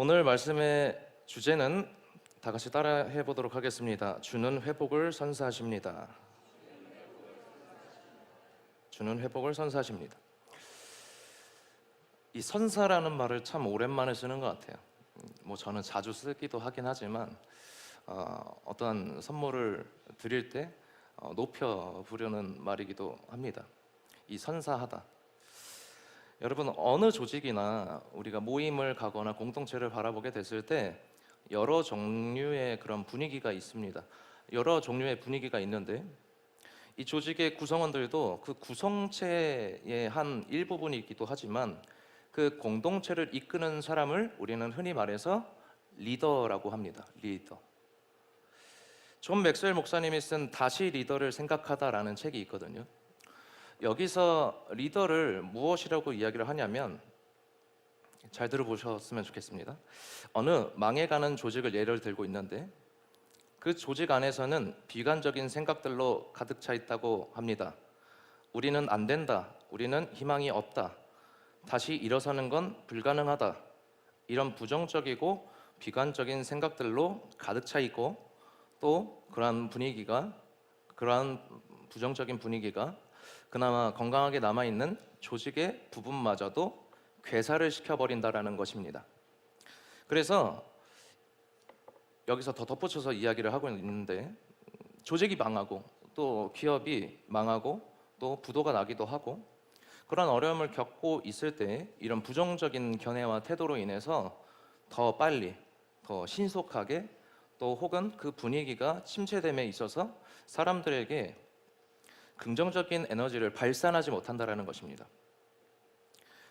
오늘 말씀의 주제는 다 같이 따라 해보도록 하겠습니다. 주는 회복을 선사하십니다. 주는 회복을 선사하십니다. 이 선사라는 말을 참 오랜만에 쓰는 것 같아요. 저는 자주 쓰기도 하긴 하지만 어떤 선물을 드릴 때 높여 부르는 말이기도 합니다. 이 선사하다. 여러분, 어느 조직이나 우리가 모임을 가거나 공동체를 바라보게 됐을 때 여러 종류의 그런 분위기가 있습니다. 여러 종류의 분위기가 있는데 이 조직의 구성원들도 그 구성체의 한 일부분이기도 하지만 그 공동체를 이끄는 사람을 우리는 흔히 말해서 리더라고 합니다. 리더. 존 맥스웰 목사님이 쓴 다시 리더를 생각하다라는 책이 있거든요. 여기서 리더를 무엇이라고 이야기를 하냐면, 잘 들어보셨으면 좋겠습니다. 어느 망해가는 조직을 예를 들고 있는데 그 조직 안에서는 비관적인 생각들로 가득 차 있다고 합니다. 우리는 안 된다, 우리는 희망이 없다, 다시 일어서는 건 불가능하다, 이런 부정적이고 비관적인 생각들로 가득 차 있고, 또 그러한 부정적인 분위기가 그나마 건강하게 남아있는 조직의 부분마저도 괴사를 시켜버린다라는 것입니다. 그래서 여기서 더 덧붙여서 이야기를 하고 있는데, 조직이 망하고 또 기업이 망하고 또 부도가 나기도 하고 그런 어려움을 겪고 있을 때 이런 부정적인 견해와 태도로 인해서 더 빨리, 더 신속하게, 또 혹은 그 분위기가 침체됨에 있어서 사람들에게 긍정적인 에너지를 발산하지 못한다라는 것입니다.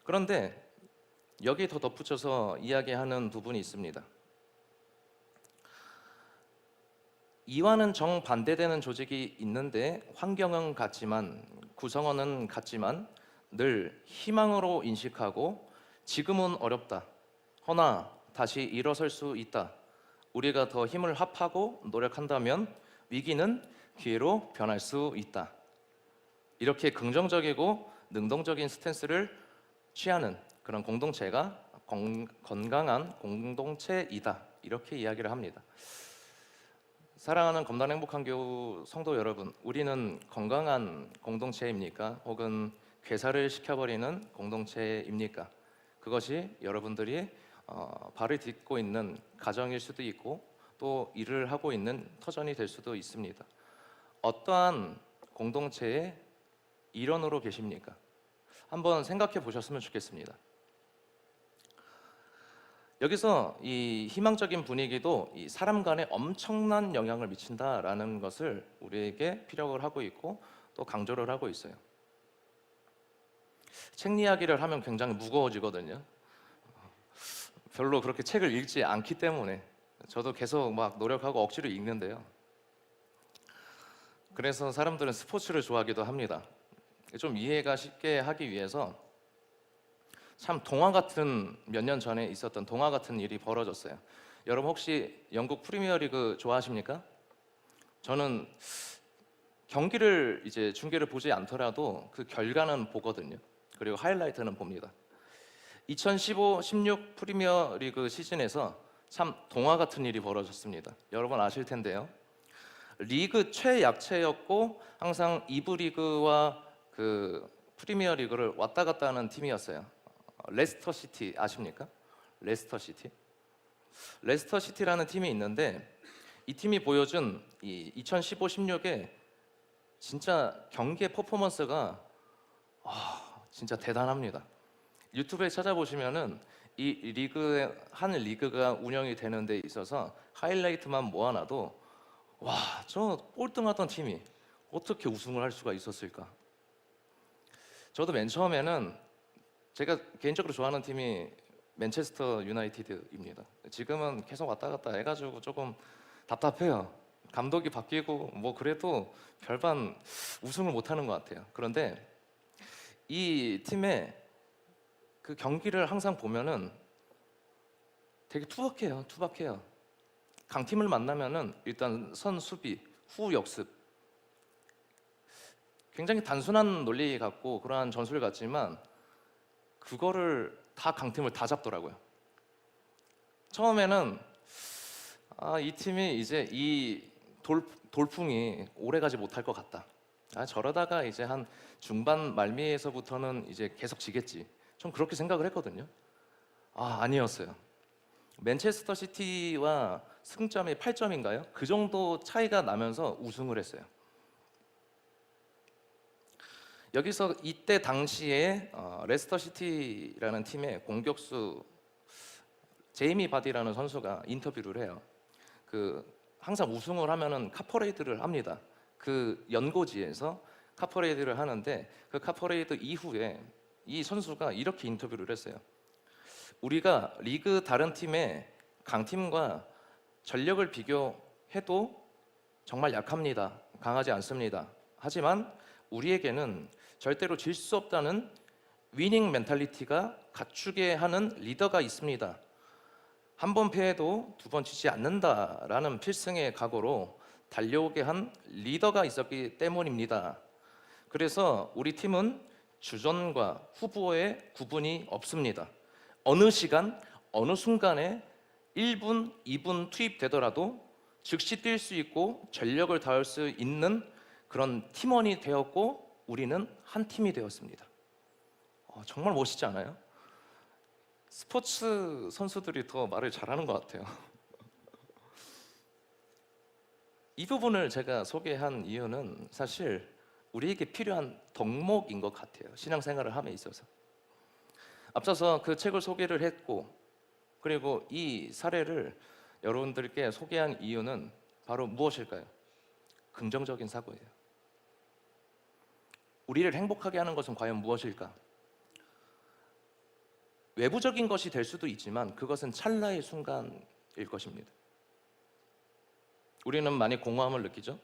그런데 여기에 더 덧붙여서 이야기하는 부분이 있습니다. 이와는 정반대되는 조직이 있는데 환경은 같지만, 구성원은 같지만 늘 희망으로 인식하고 지금은 어렵다, 허나 다시 일어설 수 있다, 우리가 더 힘을 합하고 노력한다면 위기는 기회로 변할 수 있다, 이렇게 긍정적이고 능동적인 스탠스를 취하는 그런 공동체가 건강한 공동체이다, 이렇게 이야기를 합니다. 사랑하는 검단 행복한 교우 성도 여러분, 우리는 건강한 공동체입니까? 혹은 괴사를 시켜버리는 공동체입니까? 그것이 여러분들이 발을 딛고 있는 가정일 수도 있고 또 일을 하고 있는 터전이 될 수도 있습니다. 어떠한 공동체의 일원으로 계십니까? 한번 생각해 보셨으면 좋겠습니다. 여기서 이 희망적인 분위기도 이 사람 간에 엄청난 영향을 미친다라는 것을 우리에게 피력을 하고 있고 또 강조를 하고 있어요. 책 이야기를 하면 굉장히 무거워지거든요. 별로 그렇게 책을 읽지 않기 때문에 저도 계속 막 노력하고 억지로 읽는데요. 그래서 사람들은 스포츠를 좋아하기도 합니다. 좀 이해가 쉽게 하기 위해서 참 몇 년 전에 있었던 동화 같은 일이 벌어졌어요. 여러분 혹시 영국 프리미어리그 좋아하십니까? 저는 경기를 이제 중계를 보지 않더라도 그 결과는 보거든요. 그리고 하이라이트는 봅니다. 2015-16 프리미어리그 시즌에서 참 동화 같은 일이 벌어졌습니다. 여러분 아실 텐데요. 리그 최약체였고 항상 2부 리그와 그 프리미어 리그를 왔다 갔다 하는 팀이었어요. 레스터 시티 아십니까? 레스터 시티. 레스터 시티라는 팀이 있는데 이 팀이 보여준 이 2015-16의 진짜 경기의 퍼포먼스가 진짜 대단합니다. 유튜브에 찾아보시면은 이 한 리그가 운영이 되는 데 있어서 하이라이트만 모아놔도 저 꼴등하던 팀이 어떻게 우승을 할 수가 있었을까? 저도 맨 처음에는 제가 개인적으로 좋아하는 팀이 맨체스터 유나이티드입니다. 지금은 계속 왔다 갔다 해가지고 조금 답답해요. 감독이 바뀌고 그래도 별반 우승을 못하는 것 같아요. 그런데 이 팀의 그 경기를 항상 보면은 되게 투박해요. 강팀을 만나면은 일단 선 수비, 후 역습, 굉장히 단순한 논리 같고 그러한 전술 같지만 그거를 다 강팀을 다 잡더라고요. 처음에는 이 팀이 이제 이 돌풍이 오래가지 못할 것 같다. 저러다가 이제 한 중반 말미에서부터는 이제 계속 지겠지. 좀 그렇게 생각을 했거든요. 아니었어요. 맨체스터 시티와 승점이 8점인가요? 그 정도 차이가 나면서 우승을 했어요. 여기서 이때 당시에 레스터 시티라는 팀의 공격수 제이미 바디라는 선수가 인터뷰를 해요. 항상 우승을 하면은 카퍼레이드를 합니다. 그 연고지에서 카퍼레이드를 하는데 그 카퍼레이드 이후에 이 선수가 이렇게 인터뷰를 했어요. 우리가 리그 다른 팀의 강팀과 전력을 비교해도 정말 약합니다. 강하지 않습니다. 하지만 우리에게는 절대로 질 수 없다는 위닝 멘탈리티가 갖추게 하는 리더가 있습니다. 한 번 패해도 두 번 지지 않는다라는 필승의 각오로 달려오게 한 리더가 있었기 때문입니다. 그래서 우리 팀은 주전과 후보의 구분이 없습니다. 어느 시간, 어느 순간에 1분, 2분 투입되더라도 즉시 뛸 수 있고 전력을 다할 수 있는 그런 팀원이 되었고 우리는 한 팀이 되었습니다. 정말 멋있지 않아요? 스포츠 선수들이 더 말을 잘하는 것 같아요. 이 부분을 제가 소개한 이유는 사실 우리에게 필요한 덕목인 것 같아요. 신앙생활을 함에 있어서. 앞서서 그 책을 소개를 했고 그리고 이 사례를 여러분들께 소개한 이유는 바로 무엇일까요? 긍정적인 사고예요. 우리를 행복하게 하는 것은 과연 무엇일까? 외부적인 것이 될 수도 있지만 그것은 찰나의 순간일 것입니다. 우리는 많이 공허함을 느끼죠.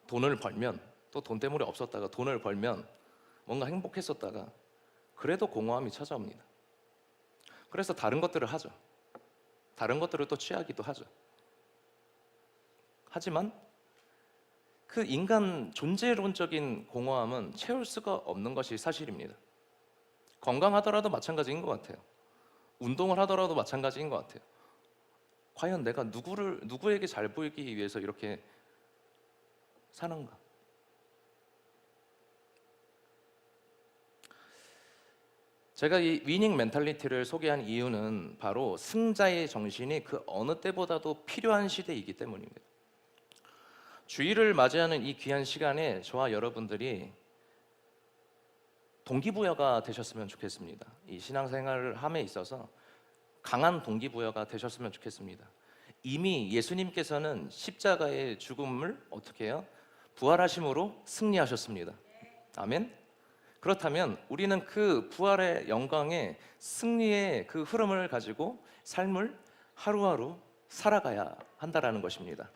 돈을 벌면 또 돈 때문에 없었다가 돈을 벌면 뭔가 행복했었다가 그래도 공허함이 찾아옵니다. 그래서 다른 것들을 하죠. 다른 것들을 또 취하기도 하죠. 하지만 그 인간 존재론적인 공허함은 채울 수가 없는 것이 사실입니다. 건강하더라도 마찬가지인 것 같아요. 운동을 하더라도 마찬가지인 것 같아요. 과연 내가 누구에게 잘 보이기 위해서 이렇게 사는가? 제가 이 위닝 멘탈리티를 소개한 이유는 바로 승자의 정신이 그 어느 때보다도 필요한 시대이기 때문입니다. 주일을 맞이하는 이 귀한 시간에 저와 여러분들이 동기부여가 되셨으면 좋겠습니다. 이 신앙생활을 함에 있어서 강한 동기부여가 되셨으면 좋겠습니다. 이미 예수님께서는 십자가의 죽음을 어떻게 해요? 부활하심으로 승리하셨습니다. 아멘. 그렇다면 우리는 그 부활의 영광의 승리의 그 흐름을 가지고 삶을 하루하루 살아가야 한다라는 것입니다.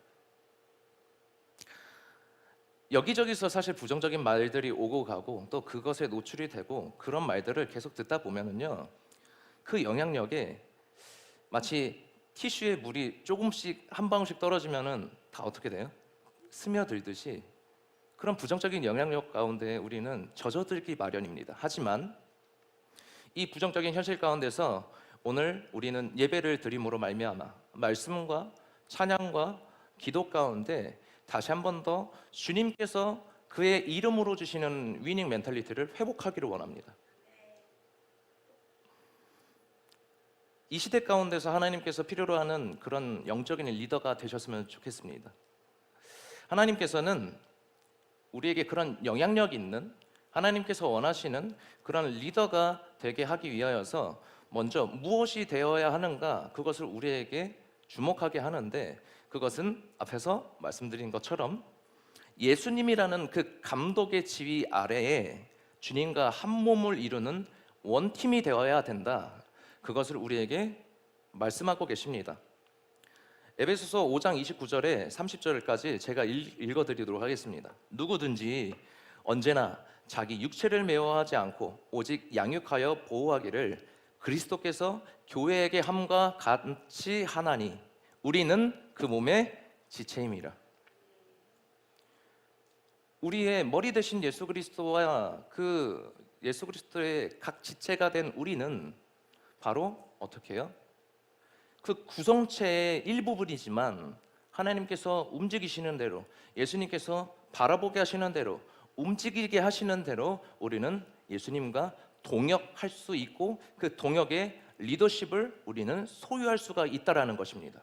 여기저기서 사실 부정적인 말들이 오고 가고 또 그것에 노출이 되고 그런 말들을 계속 듣다 보면은요, 그 영향력에 마치 티슈에 물이 조금씩 한 방울씩 떨어지면은 다 어떻게 돼요? 스며들듯이 그런 부정적인 영향력 가운데 우리는 젖어들기 마련입니다. 하지만 이 부정적인 현실 가운데서 오늘 우리는 예배를 드림으로 말미암아 말씀과 찬양과 기도 가운데 다시 한 번 더 주님께서 그의 이름으로 주시는 위닝 멘탈리티를 회복하기를 원합니다. 이 시대 가운데서 하나님께서 필요로 하는 그런 영적인 리더가 되셨으면 좋겠습니다. 하나님께서는 우리에게 그런 영향력 있는, 하나님께서 원하시는 그런 리더가 되게 하기 위하여서 먼저 무엇이 되어야 하는가, 그것을 우리에게 주목하게 하는데, 그것은 앞에서 말씀드린 것처럼 예수님이라는 그 감독의 지휘 아래에 주님과 한 몸을 이루는 원팀이 되어야 된다. 그것을 우리에게 말씀하고 계십니다. 에베소서 5장 29절에 30절까지 제가 읽어드리도록 하겠습니다. 누구든지 언제나 자기 육체를 메워하지 않고 오직 양육하여 보호하기를 그리스도께서 교회에게 함과 같이 하나니 우리는 그 몸의 지체임이라. 우리의 머리 대신 예수 그리스도와 그 예수 그리스도의 각 지체가 된 우리는 바로 어떻게 해요? 그 구성체의 일부분이지만 하나님께서 움직이시는 대로, 예수님께서 바라보게 하시는 대로, 움직이게 하시는 대로 우리는 예수님과 동역할 수 있고 그 동역의 리더십을 우리는 소유할 수가 있다라는 것입니다.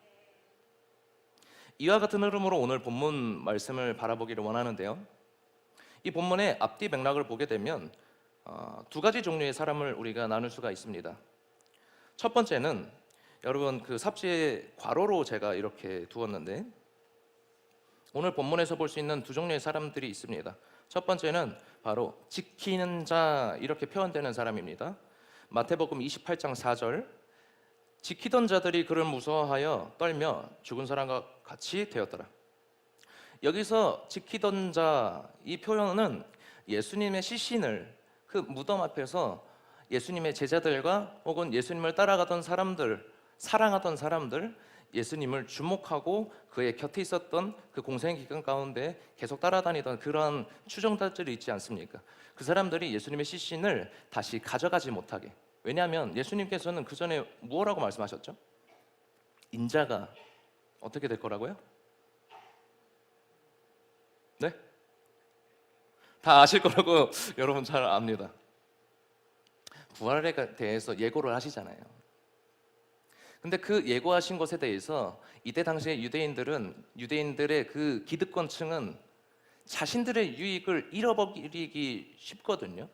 이와 같은 흐름으로 오늘 본문 말씀을 바라보기를 원하는데요. 이 본문의 앞뒤 맥락을 보게 되면 두 가지 종류의 사람을 우리가 나눌 수가 있습니다. 첫 번째는 여러분 그 삽지에 괄호로 제가 이렇게 두었는데 오늘 본문에서 볼 수 있는 두 종류의 사람들이 있습니다. 첫 번째는 바로 지키는 자 이렇게 표현되는 사람입니다. 마태복음 28장 4절 지키던 자들이 그를 무서워하여 떨며 죽은 사람과 같이 되었더라. 여기서 지키던 자 이 표현은 예수님의 시신을 그 무덤 앞에서 예수님의 제자들과 혹은 예수님을 따라가던 사람들, 사랑하던 사람들, 예수님을 주목하고 그의 곁에 있었던 그 공생 기간 가운데 계속 따라다니던 그런 추종자들이 있지 않습니까? 그 사람들이 예수님의 시신을 다시 가져가지 못하게. 왜냐하면 예수님께서는 그 전에 무엇라고 말씀하셨죠? 인자가 어떻게 될 거라고요? 네? 다 아실 거라고 여러분 잘 압니다. 부활에 대해서 예고를 하시잖아요. 근데 그 예고하신 것에 대해서 이때 당시에 유대인들의 그 기득권층은 자신들의 유익을 잃어버리기 쉽거든요.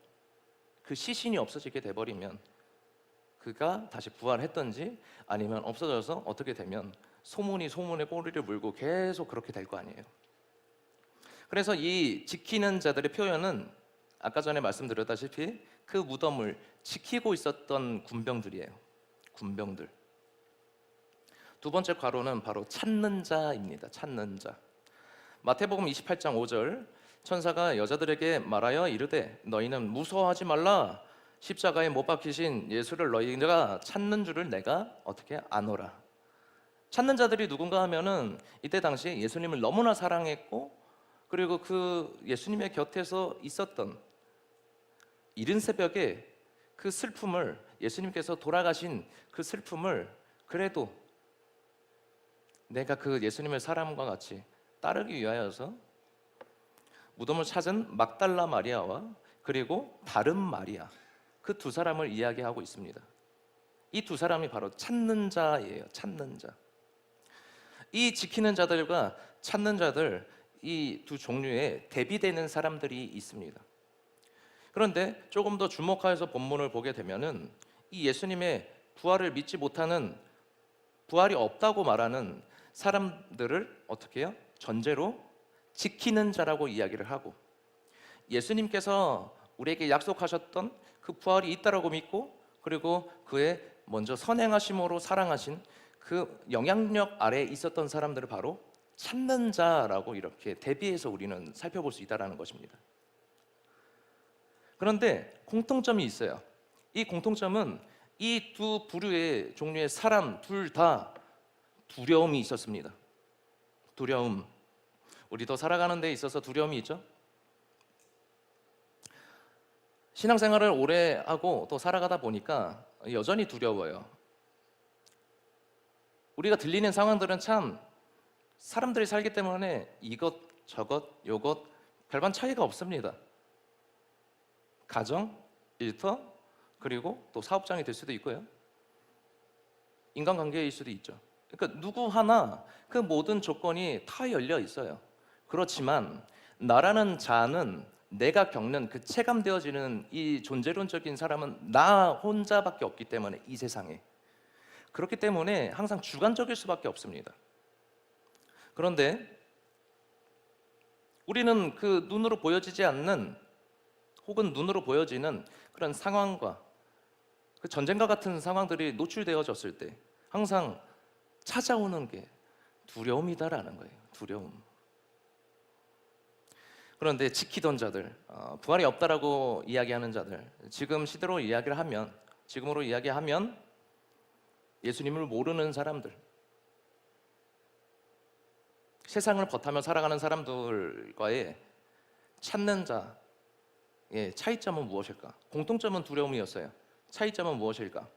그 시신이 없어지게 돼버리면 그가 다시 부활했던지 아니면 없어져서 어떻게 되면 소문이 소문에 꼬리를 물고 계속 그렇게 될 거 아니에요. 그래서 이 지키는 자들의 표현은 아까 전에 말씀드렸다시피 그 무덤을 지키고 있었던 군병들이에요. 군병들. 두 번째 괄호는 바로 찾는 자입니다. 찾는 자. 마태복음 28장 5절 천사가 여자들에게 말하여 이르되 너희는 무서워하지 말라. 십자가에 못 박히신 예수를 너희가 찾는 줄을 내가 어떻게 아노라. 찾는 자들이 누군가 하면은 이때 당시에 예수님을 너무나 사랑했고 그리고 그 예수님의 곁에서 있었던 이른 새벽에 그 슬픔을 예수님께서 돌아가신 그 슬픔을 그래도 내가 그 예수님의 사람과 같이 따르기 위하여서 무덤을 찾은 막달라 마리아와 그리고 다른 마리아 그 두 사람을 이야기하고 있습니다. 이 두 사람이 바로 찾는 자예요. 찾는 자. 이 지키는 자들과 찾는 자들 이 두 종류의 대비되는 사람들이 있습니다. 그런데 조금 더 주목해서 본문을 보게 되면은 이 예수님의 부활을 믿지 못하는 부활이 없다고 말하는 사람들을 어떻게 해요? 전제로 지키는 자라고 이야기를 하고 예수님께서 우리에게 약속하셨던 그 부활이 있다라고 믿고 그리고 그의 먼저 선행하심으로 사랑하신 그 영향력 아래에 있었던 사람들을 바로 찾는 자라고 이렇게 대비해서 우리는 살펴볼 수 있다는 것입니다. 그런데 공통점이 있어요. 이 공통점은 이 두 부류의 종류의 사람 둘 다 두려움이 있었습니다. 두려움. 우리도 살아가는 데 있어서 두려움이 있죠. 신앙생활을 오래 하고 또 살아가다 보니까 여전히 두려워요. 우리가 들리는 상황들은 참 사람들이 살기 때문에 이것 저것 요것 별반 차이가 없습니다. 가정, 일터, 그리고 또 사업장이 될 수도 있고요. 인간관계일 수도 있죠. 그러니까 누구 하나 그 모든 조건이 다 열려 있어요. 그렇지만 나라는 자는 내가 겪는 그 체감되어지는 이 존재론적인 사람은 나 혼자밖에 없기 때문에 이 세상에 그렇기 때문에 항상 주관적일 수밖에 없습니다. 그런데 우리는 그 눈으로 보여지지 않는 혹은 눈으로 보여지는 그런 상황과 그 전쟁과 같은 상황들이 노출되어졌을 때 항상 찾아오는 게 두려움이다라는 거예요. 두려움. 그런데 지키던 자들, 부활이 없다라고 이야기하는 자들, 지금으로 이야기하면 예수님을 모르는 사람들, 세상을 버타며 살아가는 사람들과의 찾는 자의 차이점은 무엇일까? 공통점은 두려움이었어요. 차이점은 무엇일까?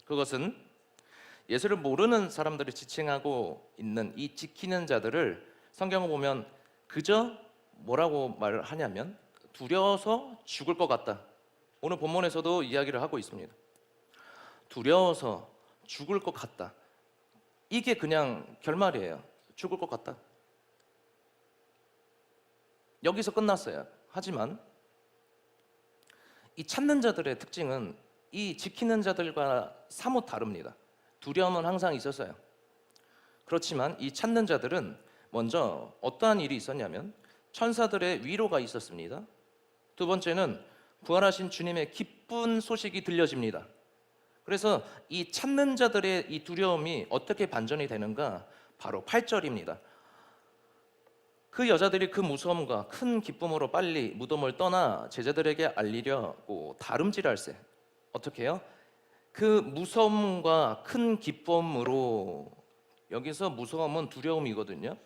그것은 예수를 모르는 사람들이 지칭하고 있는 이 지키는 자들을 성경을 보면 그저 뭐라고 말을 하냐면 두려워서 죽을 것 같다. 오늘 본문에서도 이야기를 하고 있습니다. 두려워서 죽을 것 같다. 이게 그냥 결말이에요. 죽을 것 같다. 여기서 끝났어요. 하지만 이 찾는 자들의 특징은 이 지키는 자들과 사뭇 다릅니다. 두려움은 항상 있었어요. 그렇지만 이 찾는 자들은 먼저 어떠한 일이 있었냐면 천사들의 위로가 있었습니다. 두 번째는 부활하신 주님의 기쁜 소식이 들려집니다. 그래서 이 찾는 자들의 이 두려움이 어떻게 반전이 되는가? 바로 8절입니다. 그 여자들이 그 무서움과 큰 기쁨으로 빨리 무덤을 떠나 제자들에게 알리려고 다름질할세. 어떻게 해요? 그 무서움과 큰 기쁨으로, 여기서 무서움은 두려움이거든요.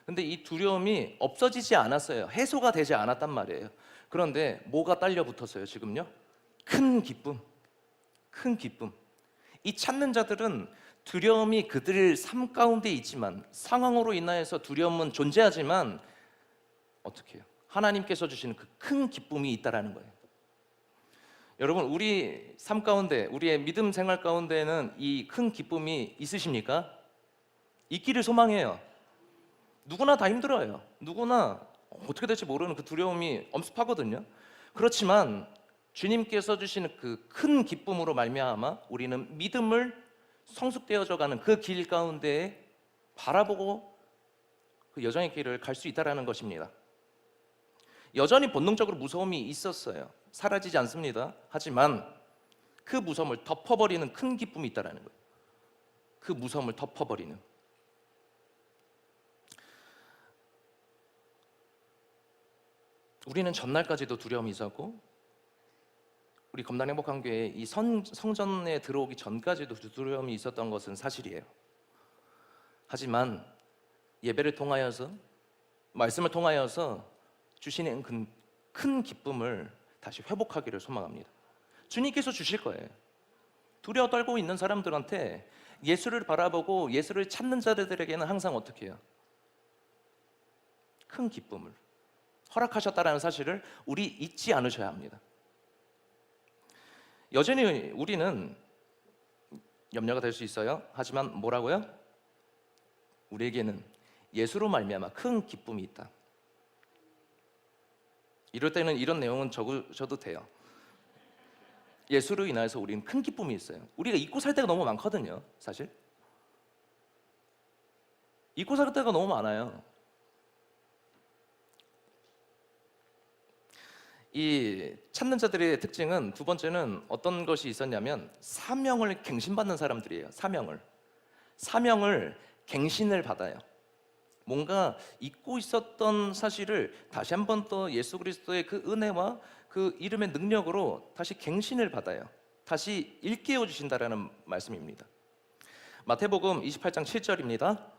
근데 이 두려움이 없어지지 않았어요. 해소가 되지 않았단 말이에요. 그런데 뭐가 딸려 붙었어요 지금요? 큰 기쁨. 큰 기쁨. 이 찾는 자들은 두려움이 그들 삶 가운데 있지만, 상황으로 인하여서 두려움은 존재하지만 어떻게 해요? 하나님께서 주시는 그 큰 기쁨이 있다라는 거예요. 여러분, 우리 삶 가운데, 우리의 믿음 생활 가운데는 이 큰 기쁨이 있으십니까? 있기를 소망해요. 누구나 다 힘들어요. 누구나 어떻게 될지 모르는 그 두려움이 엄습하거든요. 그렇지만 주님께서 주시는 그 큰 기쁨으로 말미암아 우리는 믿음을 성숙되어져 가는 그 길 가운데 바라보고 그 여정의 길을 갈 수 있다는 것입니다. 여전히 본능적으로 무서움이 있었어요. 사라지지 않습니다. 하지만 그 무서움을 덮어버리는 큰 기쁨이 있다는 거예요. 그 무서움을 덮어버리는. 우리는 전날까지도 두려움이 있었고, 우리 검단 행복한 교회 이 성전에 들어오기 전까지도 두려움이 있었던 것은 사실이에요. 하지만 예배를 통하여서, 말씀을 통하여서 주시는 큰 기쁨을 다시 회복하기를 소망합니다. 주님께서 주실 거예요. 두려워 떨고 있는 사람들한테 예수를 바라보고 예수를 찾는 자들에게는 항상 어떻게 해요? 큰 기쁨을 허락하셨다는 사실을 우리 잊지 않으셔야 합니다. 여전히 우리는 염려가 될 수 있어요. 하지만 뭐라고요? 우리에게는 예수로 말미암아 큰 기쁨이 있다. 이럴 때는 이런 내용은 적으셔도 돼요. 예수로 인하여서 우리는 큰 기쁨이 있어요. 우리가 잊고 살 때가 너무 많거든요. 사실 잊고 살 때가 너무 많아요. 이 찾는 자들의 특징은, 두 번째는 어떤 것이 있었냐면 사명을 갱신받는 사람들이에요. 사명을 갱신을 받아요. 뭔가 잊고 있었던 사실을 다시 한 번 더 예수 그리스도의 그 은혜와 그 이름의 능력으로 다시 갱신을 받아요. 다시 일깨워 주신다라는 말씀입니다. 마태복음 28장 7절입니다.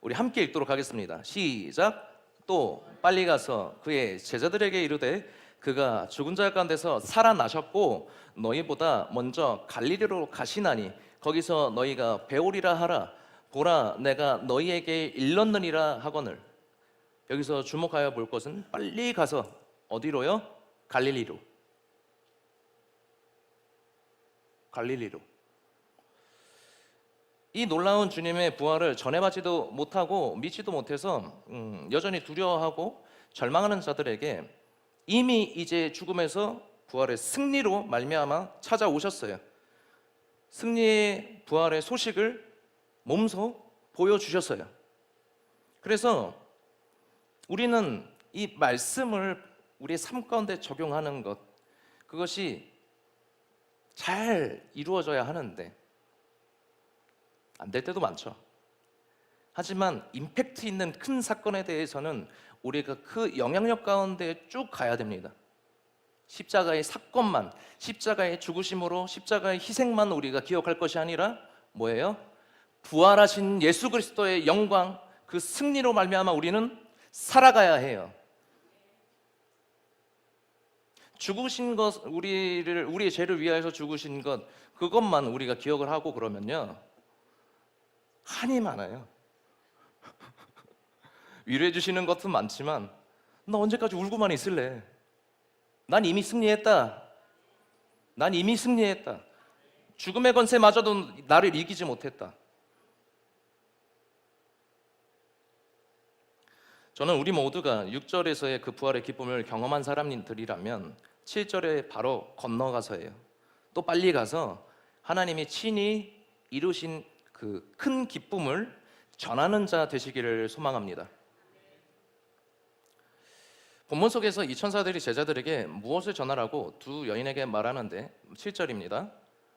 우리 함께 읽도록 하겠습니다. 시작. 또 빨리 가서 그의 제자들에게 이르되 그가 죽은 자 가운데서 살아나셨고 너희보다 먼저 갈릴리로 가시나니 거기서 너희가 배우리라 하라. 보라, 내가 너희에게 일렀느니라 하거늘. 여기서 주목하여 볼 것은 빨리 가서 어디로요? 갈릴리로. 이 놀라운 주님의 부활을 전해받지도 못하고 믿지도 못해서 여전히 두려워하고 절망하는 자들에게 이미 이제 죽음에서 부활의 승리로 말미암아 찾아오셨어요. 승리의 부활의 소식을 몸소 보여주셨어요. 그래서 우리는 이 말씀을 우리의 삶 가운데 적용하는 것, 그것이 잘 이루어져야 하는데 안 될 때도 많죠. 하지만 임팩트 있는 큰 사건에 대해서는 우리가 그 영향력 가운데 쭉 가야 됩니다. 십자가의 사건만, 십자가의 죽으심으로, 십자가의 희생만 우리가 기억할 것이 아니라 뭐예요? 부활하신 예수 그리스도의 영광, 그 승리로 말미암아 우리는 살아가야 해요. 죽으신 것, 우리의 죄를 위하여서 죽으신 것, 그것만 우리가 기억을 하고 그러면요, 한이 많아요. 위로해 주시는 것도 많지만 너 언제까지 울고만 있을래? 난 이미 승리했다. 난 이미 승리했다. 죽음의 권세마저도 나를 이기지 못했다. 저는 우리 모두가 6절에서의 그 부활의 기쁨을 경험한 사람들이라면 7절에 바로 건너가서예요. 또 빨리 가서 하나님이 친히 이루신 그 큰 기쁨을 전하는 자 되시기를 소망합니다. 본문 속에서 이 천사들이 제자들에게 무엇을 전하라고 두 여인에게 말하는데 7절입니다.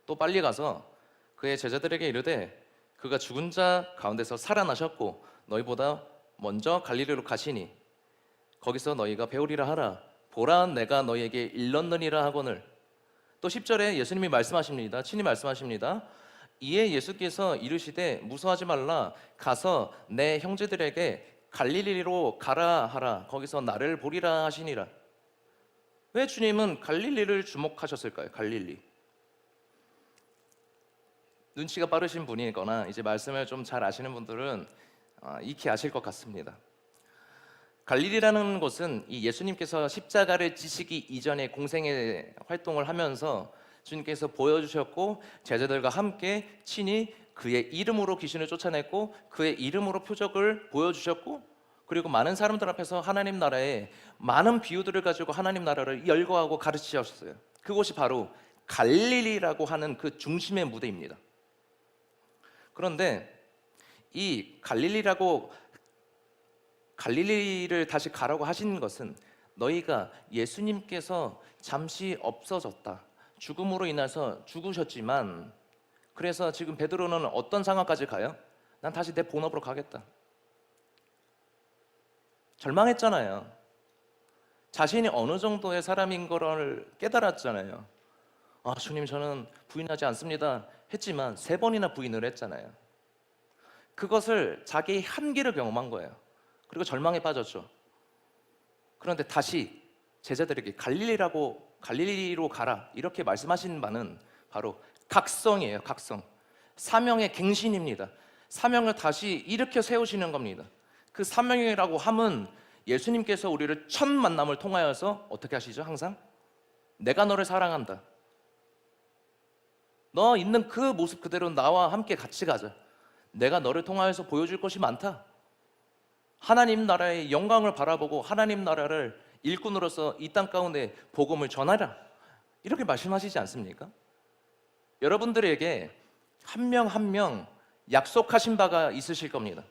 또 빨리 가서 그의 제자들에게 이르되 그가 죽은 자 가운데서 살아나셨고 너희보다 먼저 갈릴리로 가시니 거기서 너희가 배우리라 하라. 보라 내가 너희에게 일렀느니라 하거늘. 또 10절에 예수님이 말씀하십니다. 친히 말씀하십니다. 이에 예수께서 이르시되 무서워하지 말라. 가서 내 형제들에게 갈릴리로 가라 하라. 거기서 나를 보리라 하시니라. 왜 주님은 갈릴리를 주목하셨을까요? 갈릴리. 눈치가 빠르신 분이거나 이제 말씀을 좀 잘 아시는 분들은 익히 아실 것 같습니다. 갈릴리라는 곳은 이 예수님께서 십자가를 지시기 이전에 공생의 활동을 하면서 주님께서 보여주셨고 제자들과 함께 친히 그의 이름으로 귀신을 쫓아냈고 그의 이름으로 표적을 보여주셨고 그리고 많은 사람들 앞에서 하나님 나라의 많은 비유들을 가지고 하나님 나라를 열거하고 가르치셨어요. 그곳이 바로 갈릴리라고 하는 그 중심의 무대입니다. 그런데 이 갈릴리를 다시 가라고 하신 것은 너희가 예수님께서 잠시 없어졌다. 죽음으로 인해서 죽으셨지만 그래서 지금 베드로는 어떤 상황까지 가요? 난 다시 내 본업으로 가겠다. 절망했잖아요. 자신이 어느 정도의 사람인 거를 깨달았잖아요. 주님 저는 부인하지 않습니다 했지만 3번이나 부인을 했잖아요. 그것을 자기의 한계를 경험한 거예요. 그리고 절망에 빠졌죠. 그런데 다시 제자들에게 갈릴리로 가라 이렇게 말씀하신 바는 바로 각성이에요. 각성. 사명의 갱신입니다. 사명을 다시 일으켜 세우시는 겁니다. 그 사명이라고 함은 예수님께서 우리를 첫 만남을 통하여서 어떻게 하시죠? 항상 내가 너를 사랑한다. 너 있는 그 모습 그대로 나와 함께 같이 가자. 내가 너를 통하여서 보여줄 것이 많다. 하나님 나라의 영광을 바라보고 하나님 나라를 일꾼으로서 이 땅 가운데 복음을 전하라. 이렇게 말씀하시지 않습니까? 여러분들에게 한 명 한 명 약속하신 바가 있으실 겁니다.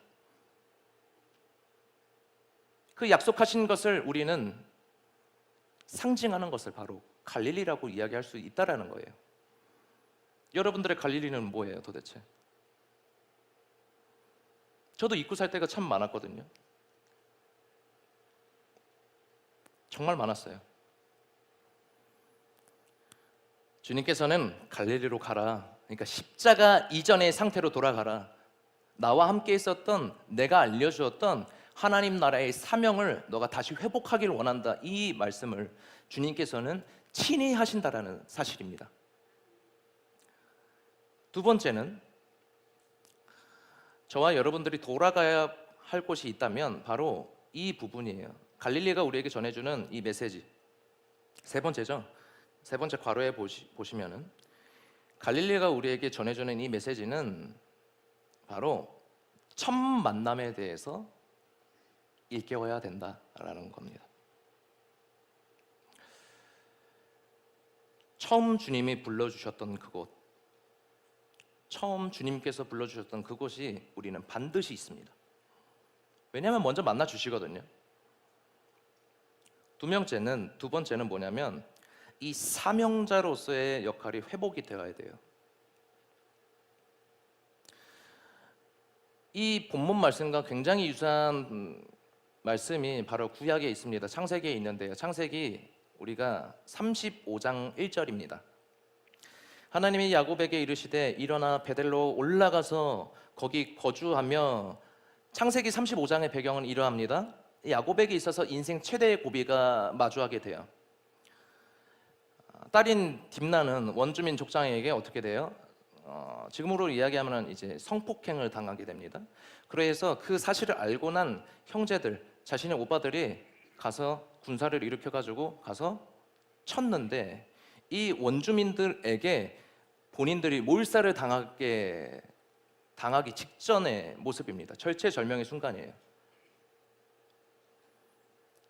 그 약속하신 것을 우리는 상징하는 것을 바로 갈릴리라고 이야기할 수 있다라는 거예요. 여러분들의 갈릴리는 뭐예요 도대체? 저도 잊고 살 때가 참 많았거든요. 정말 많았어요. 주님께서는 갈릴리로 가라. 그러니까 십자가 이전의 상태로 돌아가라. 나와 함께 있었던 내가 알려주었던 하나님 나라의 사명을 너가 다시 회복하기를 원한다. 이 말씀을 주님께서는 친히 하신다라는 사실입니다. 두 번째는 저와 여러분들이 돌아가야 할 곳이 있다면 바로 이 부분이에요. 갈릴리가 우리에게 전해주는 이 메시지. 세 번째죠. 세 번째 괄호에 보시면은 갈릴리가 우리에게 전해주는 이 메시지는 바로 첫 만남에 대해서 일깨워야 된다라는 겁니다. 처음 주님이 불러주셨던 그곳, 처음 주님께서 불러주셨던 그곳이 우리는 반드시 있습니다. 왜냐하면 먼저 만나 주시거든요. 두 번째는 뭐냐면 이 사명자로서의 역할이 회복이 되어야 돼요. 이 본문 말씀과 굉장히 유사한 말씀이 바로 구약에 있습니다. 창세기에 있는데요. 창세기 우리가 35장 1절입니다. 하나님이 야곱에게 이르시되 일어나 베델로 올라가서 거기 거주하며. 창세기 35장의 배경은 이러합니다. 야곱에게 있어서 인생 최대의 고비가 마주하게 돼요. 딸인 딥나는 원주민 족장에게 어떻게 돼요? 지금으로 이야기하면 이제 성폭행을 당하게 됩니다. 그래서 그 사실을 알고 난 형제들, 자신의 오빠들이 가서 군사를 일으켜 가지고 가서 쳤는데, 이 원주민들에게 본인들이 몰살을 당하기 직전의 모습입니다. 절체절명의 순간이에요.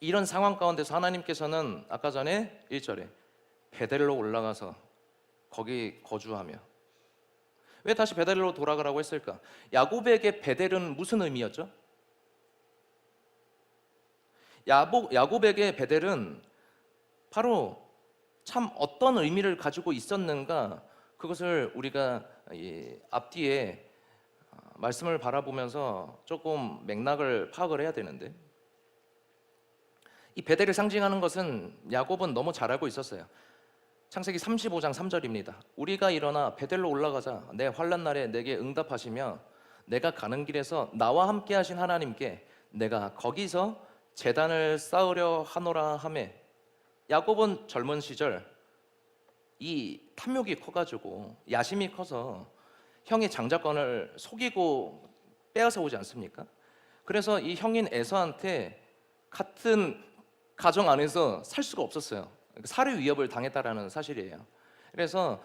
이런 상황 가운데서 하나님께서는 아까 전에 1절에 베델로 올라가서 거기 거주하며, 왜 다시 베델로 돌아가라고 했을까? 야곱에게 베델은 무슨 의미였죠? 야곱에게 베델은 바로 참 어떤 의미를 가지고 있었는가, 그것을 우리가 앞뒤에 말씀을 바라보면서 조금 맥락을 파악을 해야 되는데, 이 베델을 상징하는 것은 야곱은 너무 잘 알고 있었어요. 창세기 35장 3절입니다. 우리가 일어나 베델로 올라가자. 내 환난 날에 내게 응답하시며 내가 가는 길에서 나와 함께 하신 하나님께 내가 거기서 제단을 쌓으려 하노라 하매. 야곱은 젊은 시절 이 탐욕이 커가지고 야심이 커서 형의 장자권을 속이고 빼앗아 오지 않습니까? 그래서 이 형인 에서한테 같은 가정 안에서 살 수가 없었어요. 살해 위협을 당했다라는 사실이에요. 그래서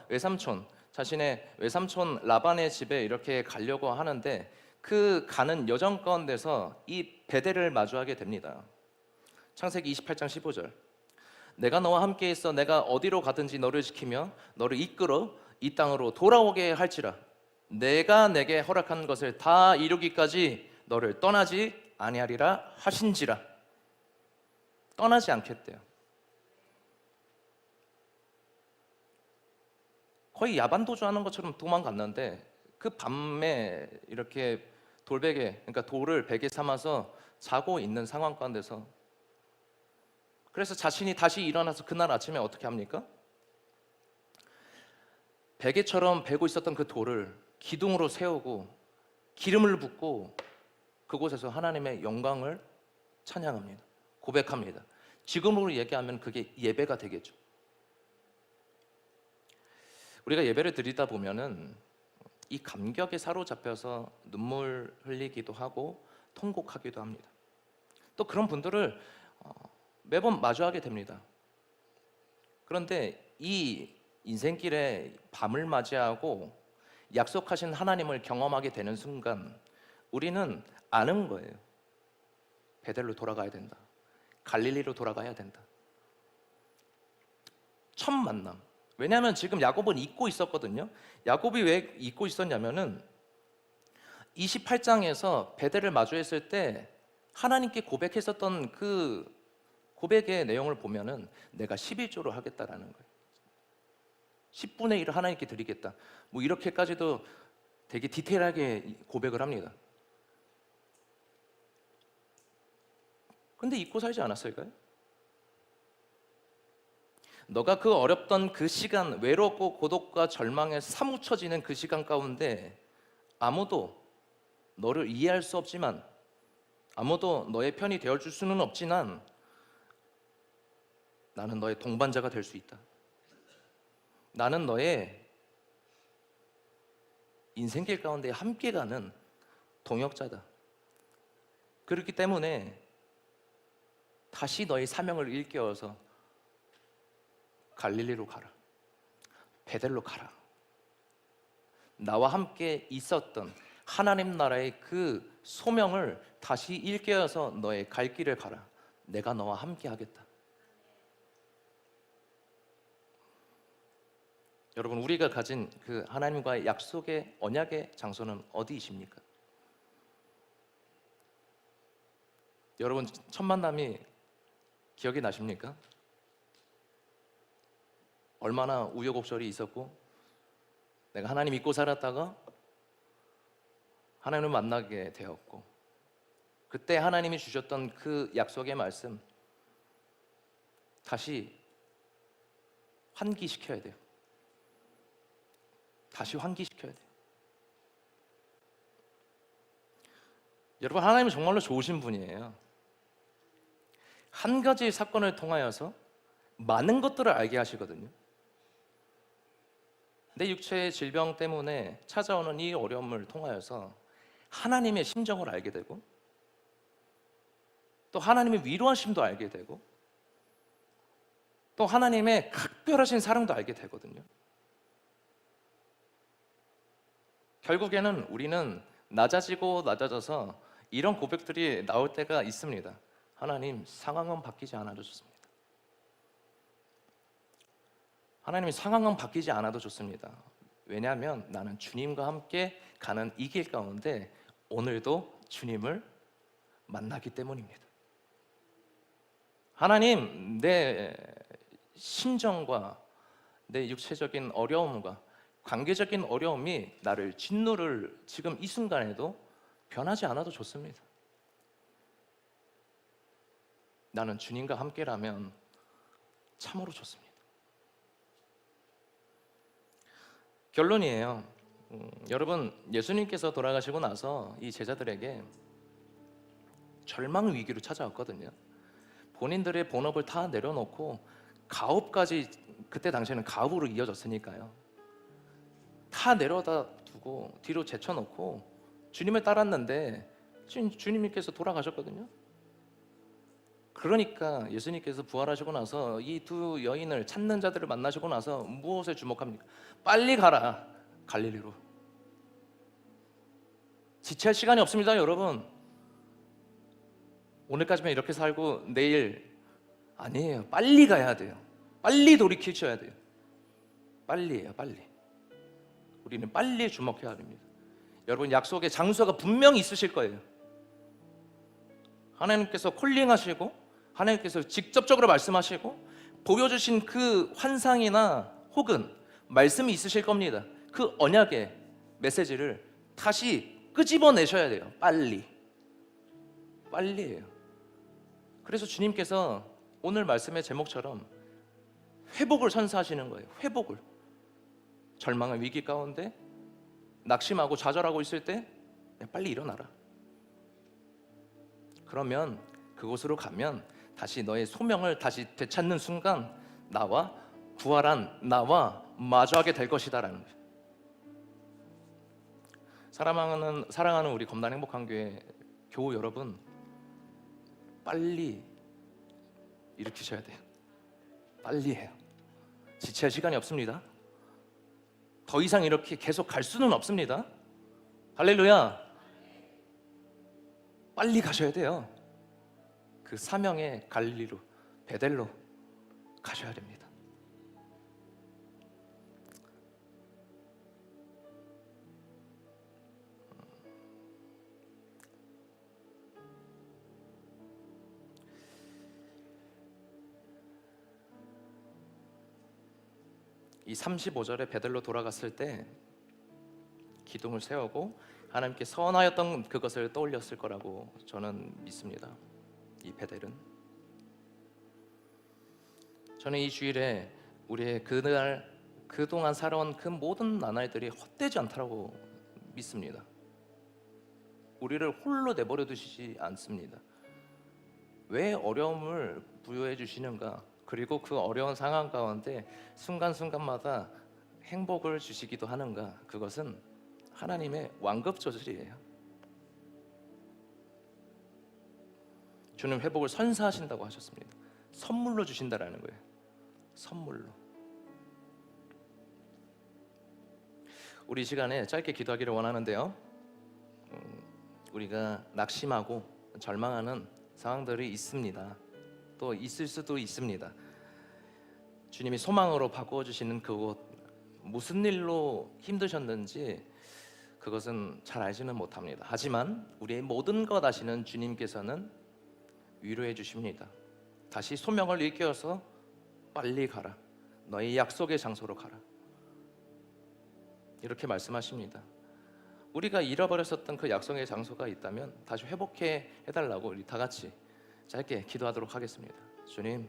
자신의 외삼촌 라반의 집에 이렇게 가려고 하는데, 그 가는 여정 가운데서 이 베델을 마주하게 됩니다. 창세기 28장 15절. 내가 너와 함께 있어 내가 어디로 가든지 너를 지키며 너를 이끌어 이 땅으로 돌아오게 할지라. 내가 내게 허락한 것을 다 이루기까지 너를 떠나지 아니하리라 하신지라. 떠나지 않겠대요. 거의 야반도주하는 것처럼 도망갔는데, 그 밤에 이렇게 돌베개, 그러니까 돌을 베개 삼아서 자고 있는 상황 가운데서, 그래서 자신이 다시 일어나서 그날 아침에 어떻게 합니까? 베개처럼 베고 있었던 그 돌을 기둥으로 세우고 기름을 붓고 그곳에서 하나님의 영광을 찬양합니다. 고백합니다. 지금으로 얘기하면 그게 예배가 되겠죠. 우리가 예배를 드리다 보면은 이 감격에 사로잡혀서 눈물 흘리기도 하고 통곡하기도 합니다. 또 그런 분들을 매번 마주하게 됩니다. 그런데 이 인생길에 밤을 맞이하고 약속하신 하나님을 경험하게 되는 순간 우리는 아는 거예요. 베델로 돌아가야 된다. 갈릴리로 돌아가야 된다. 첫 만남. 왜냐하면 지금 야곱은 잊고 있었거든요. 야곱이 왜 잊고 있었냐면은 28장에서 베델을 마주했을 때 하나님께 고백했었던 그 고백의 내용을 보면은 내가 11조로 하겠다라는 거예요. 10분의 1을 하나님께 드리겠다. 뭐 이렇게까지도 되게 디테일하게 고백을 합니다. 근데 잊고 살지 않았을까요? 너가 그 어렵던 그 시간, 외롭고 고독과 절망에 사무쳐지는 그 시간 가운데 아무도 너를 이해할 수 없지만, 아무도 너의 편이 되어줄 수는 없지만 나는 너의 동반자가 될 수 있다. 나는 너의 인생길 가운데 함께 가는 동역자다. 그렇기 때문에 다시 너의 사명을 일깨워서 갈릴리로 가라. 베델로 가라. 나와 함께 있었던 하나님 나라의 그 소명을 다시 일깨워서 너의 갈 길을 가라. 내가 너와 함께 하겠다. 여러분, 우리가 가진 그 하나님과의 약속의 언약의 장소는 어디이십니까? 여러분, 첫 만남이 기억이 나십니까? 얼마나 우여곡절이 있었고 내가 하나님 믿고 살았다가 하나님을 만나게 되었고, 그때 하나님이 주셨던 그 약속의 말씀 다시 환기시켜야 돼요. 다시 환기시켜야 돼요. 여러분, 하나님은 정말로 좋으신 분이에요. 한 가지 사건을 통하여서 많은 것들을 알게 하시거든요. 내 육체의 질병 때문에 찾아오는 이 어려움을 통하여서 하나님의 심정을 알게 되고, 또 하나님의 위로하심도 알게 되고, 또 하나님의 각별하신 사랑도 알게 되거든요. 결국에는 우리는 낮아지고 낮아져서 이런 고백들이 나올 때가 있습니다. 하나님, 상황은 바뀌지 않아도 좋습니다. 하나님, 상황은 바뀌지 않아도 좋습니다. 왜냐하면 나는 주님과 함께 가는 이 길 가운데 오늘도 주님을 만나기 때문입니다. 하나님, 내 심정과 내 육체적인 어려움과 관계적인 어려움이 나를 짓누를 지금 이 순간에도 변하지 않아도 좋습니다. 나는 주님과 함께라면 참으로 좋습니다. 결론이에요. 여러분, 예수님께서 돌아가시고 나서 이 제자들에게 절망 위기로 찾아왔거든요. 본인들의 본업을 다 내려놓고 가업까지, 그때 당시에는 가업으로 이어졌으니까요, 다 내려다 두고 뒤로 제쳐놓고 주님을 따랐는데 주님께서 돌아가셨거든요. 그러니까 예수님께서 부활하시고 나서 이 두 여인을 찾는 자들을 만나시고 나서 무엇에 주목합니까? 빨리 가라, 갈릴리로. 지체할 시간이 없습니다, 여러분. 오늘까지만 이렇게 살고 내일 아니에요. 빨리 가야 돼요. 빨리 돌이키셔야 돼요. 빨리예요, 빨리. 우리는 빨리 주목해야 됩니다. 여러분, 약속의 장소가 분명히 있으실 거예요. 하나님께서 콜링하시고 하나님께서 직접적으로 말씀하시고 보여주신 그 환상이나 혹은 말씀이 있으실 겁니다. 그 언약의 메시지를 다시 끄집어내셔야 돼요. 빨리예요. 그래서 주님께서 오늘 말씀의 제목처럼 회복을 선사하시는 거예요. 회복을. 절망의 위기 가운데 낙심하고 좌절하고 있을 때 빨리 일어나라. 그러면 그곳으로 가면 다시 너의 소명을 다시 되찾는 순간 나와 부활한 나와 마주하게 될 것이다라는 거예요. 사랑하는 우리 검단 행복한 교회 교우 여러분, 빨리 일으키셔야 돼요. 빨리 해요. 지체할 시간이 없습니다. 더 이상 이렇게 계속 갈 수는 없습니다. 할렐루야. 빨리 가셔야 돼요. 그 사명의 갈릴리로, 베델로 가셔야 됩니다. 이 35절에 베델로 돌아갔을 때 기둥을 세우고 하나님께 선하였던 그것을 떠올렸을 거라고 저는 믿습니다. 이 베델은, 저는 이 주일에 우리의 그동안 살아온 그 모든 나날들이 헛되지 않다고 믿습니다. 우리를 홀로 내버려 두시지 않습니다. 왜 어려움을 부여해 주시는가? 그리고 그 어려운 상황 가운데 순간순간마다 행복을 주시기도 하는가? 그것은 하나님의 완급 조절이에요. 주는 회복을 선사하신다고 하셨습니다. 선물로 주신다라는 거예요. 선물로. 우리 시간에 짧게 기도하기를 원하는데요, 우리가 낙심하고 절망하는 상황들이 있습니다. 또 있을 수도 있습니다. 주님이 소망으로 바꿔주시는 그곳, 무슨 일로 힘드셨는지 그것은 잘 알지는 못합니다. 하지만 우리의 모든 것 아시는 주님께서는 위로해 주십니다. 다시 소명을 일깨워서 빨리 가라, 너의 약속의 장소로 가라, 이렇게 말씀하십니다. 우리가 잃어버렸었던 그 약속의 장소가 있다면 다시 회복해 해달라고 우리 다 같이 짧게 기도하도록 하겠습니다. 주님,